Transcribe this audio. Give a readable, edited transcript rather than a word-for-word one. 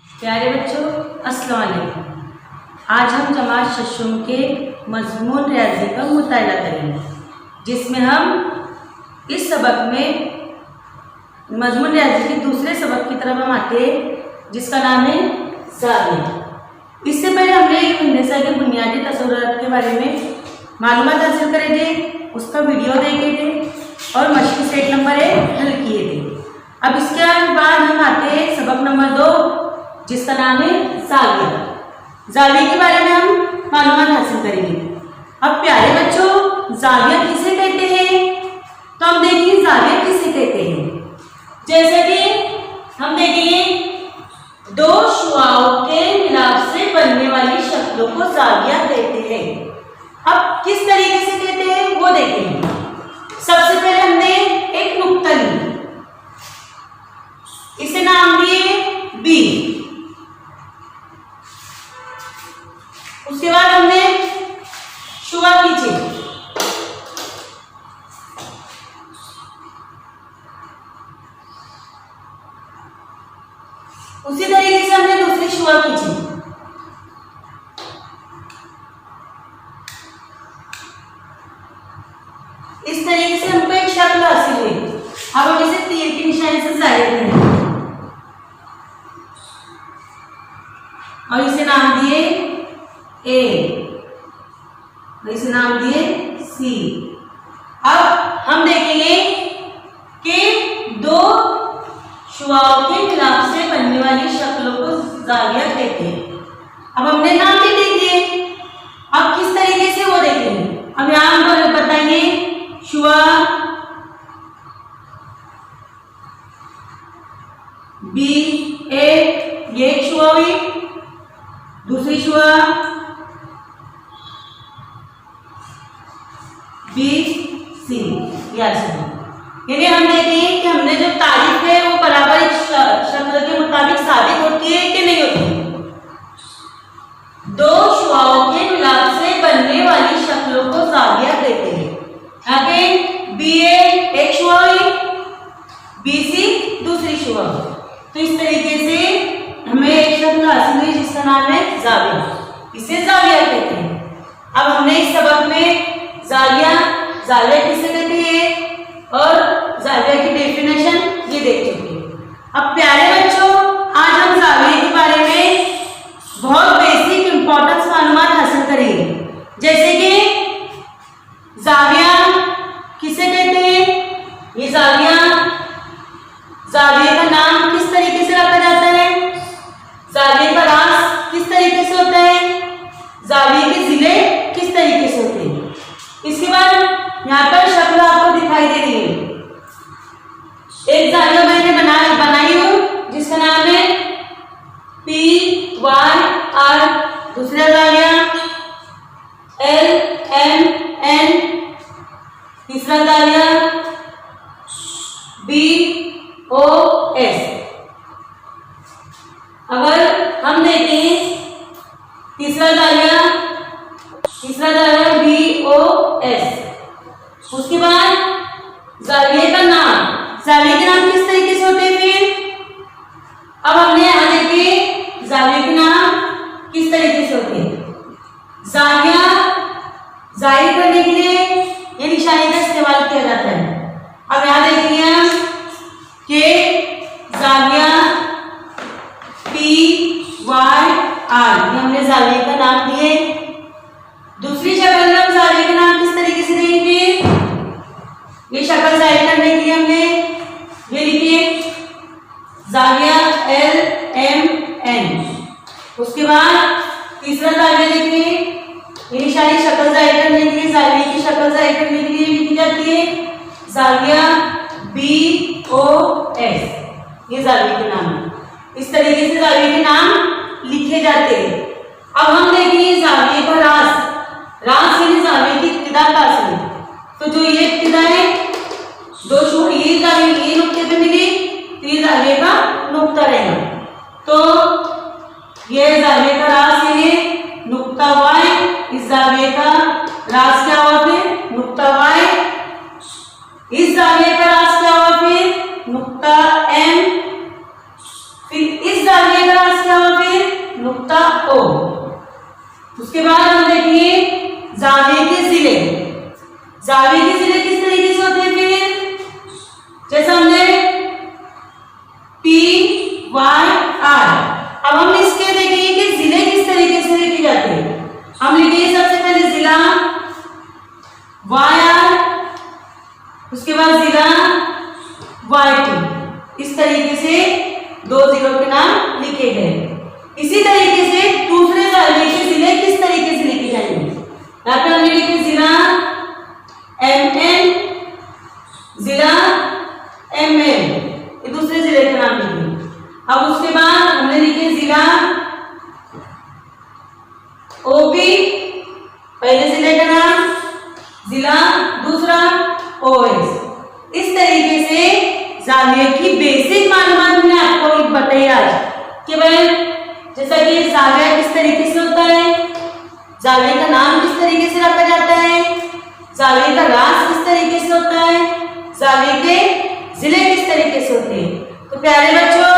प्यारे बच्चों, अस्सलाम वालेकुम। आज हम जमात शशुम के मजमून रियाजी का मुताला करेंगे, जिसमें हम इस सबक में मजमून रियाजी के दूसरे सबक की तरफ हम आते हैं, जिसका नाम है जाविया। इससे पहले हमने हिंदसा के बुनियादी तस्वुरात के बारे में मालूमात हासिल करे थे, उसका वीडियो देखे थे और मशक़ी सेट नंबर 1 हल किए थे। अब इसके बाद हम आते हैं सबक नंबर 2, जिसका नाम है जाविया। जाविया के बारे में हम मालूमात हासिल करेंगे। अब प्यारे बच्चों, जाविया किसे कहते हैं? तो हम देखेंगे जाविया किसे कहते हैं। जैसे कि हम देखेंगे, दो शुआओं के मिलाप से बनने वाली शक्लों को जाविया कहते हैं। अब किस तरीके से कहते हैं वो देखेंगे। सबसे पहले हमने एक नुक्ता ली, इसे नाम दिए बी। उसके बाद हमने शुआ खींचे, उसी तरीके से हमने दूसरी शुआ खींची। इस तरीके से हमको एक शक्ल हासिल हुई। अब हम इसे तीर के निशान से जाहिर करेंगे और इसे नाम दिए ए, इसे नाम दिए सी। अब हम देखेंगे कि दो शुआओं के मिलाप से बनने वाली शक्लों को जाविया कहते हैं। अब हमने नाम भी दे दिए, अब किस तरीके से वो देखेंगे। अब यहाँ बताएंगे शुआ बी ए, ये एक शुआ हुई, दूसरी शुआ बी सी। यानी हम देखें कि हमने जो तारीफ है वो बराबर शक्ल के मुताबिक साबित होती है कि नहीं होती। दो शुआओं के मिलाप से बनने वाली शक्लों को जाविया कहते हैं। यहाँ पे बी ए एक शुआ हुई, बी सी दूसरी शुआ। तो इस तरीके से हमें एक शक्ल हासिल हुई जिसका नाम है जाविया। इसे जाविया कहते हैं। अब हमने इस सबक में जाविया किसे कहते हैं और जाविया की डेफिनेशन ये देख चुके हैं। अब प्यारे बच्चों, आज हम जाविया के बारे में बहुत बेसिक इंपॉर्टेंस मालूमात हासिल करेंगे। जैसे कि जाविया किसे कहते हैं, ये जाविया का नाम किस तरीके से रखा जाता है, जाविया का रास किस तरीके से होता है, जाविया के जिले किस तरीके से होते हैं। इसके बाद यहाँ पर शक्ल आपको दिखाई दे रही है। एक जाविया मैंने बनाई हूँ जिसका नाम है पी वाई आर, दूसरा जाविया एल एम एन, तीसरा जाविया बी ओ एस। अगर हम देखें तीसरा जाविया बी ओ एस। उसके बाद जाविया का नाम, जाविया के नाम किस तरीके से होते हैं फिर। अब हमने यहाँ देखे जाविया के नाम किस तरीके से होते हैं। जाविया जाहिर करने के लिए ये निशानी का इस्तेमाल किया जाता है। अब यहाँ देखेंगे हम कि जाविया पी वाई आर, हमने जाविया का नाम दिए। दूसरी शक्ल में हम जाविया का नाम किस तरीके से देंगे। ये शक्ल जाहिर करने के लिए हमने ये लिखिए जाविया एल एम एन। उसके बाद तीसरा जाविया देखिए, ये निशानी शक्ल जाहिर करने के लिए, जाविया की शक्ल जाहिर करने के लिए लिखी जाती है जाविया BOS, ये जाविये के नाम है। इस तरीके से जाविये के नाम लिखे जाते हैं। अब हम देखेंगे जाविये का रास। रास यानी जाविये की इब्तिदा कहाँ से, तो जो ये इब्तिदा है दो छोर, ये जाविये ये नुक्ते पे मिली तो ये जाविये का नुक्ता रहेगा। तो ये जाविये का रास है नुक्ता Y, इस जाविये का रास क्या हुआ फिर नुक्ता Y, इस जाविये का रास क्या हुआ फिर नुक्ता M, फिर इस जाविये का रास क्या हुआ फिर नुक्ता O। उसके बाद हम देखेंगे जाविये के जिले। जाविये के जिले किस तरीके से होते हैं फिर, जैसे हमने PYR। अब हम इसके देखेंगे कि जिले किस तरीके से लिखे जाते हैं। हम लिखेंगे सबसे पहले जिला YR, उसके बाद जिला Y2। इस तरीके से दो जिलों के नाम लिखे गए। इसी तरीके से दूसरे जाविये के जिले किस तरीके से लिखे जाएंगे। यहाँ पे हमने लिखे जिला MN, जिला MN, ये दूसरे जिले के नाम लिखे। अब उसके बाद हमने लिखे जिला OP, पहले जिले का नाम, जिला दूसरा OS। इस तरीके से जाविये की बेसिक मालूमात मैंने आपको बताई आज कि भाई जैसा कि जाविया किस तरीके से होता है, जाविये का नाम किस तरीके से रखा जाता है, जाविये का रास किस तरीके से होता है, जाविये के जिले किस तरीके से होते हैं। तो प्यारे बच्चों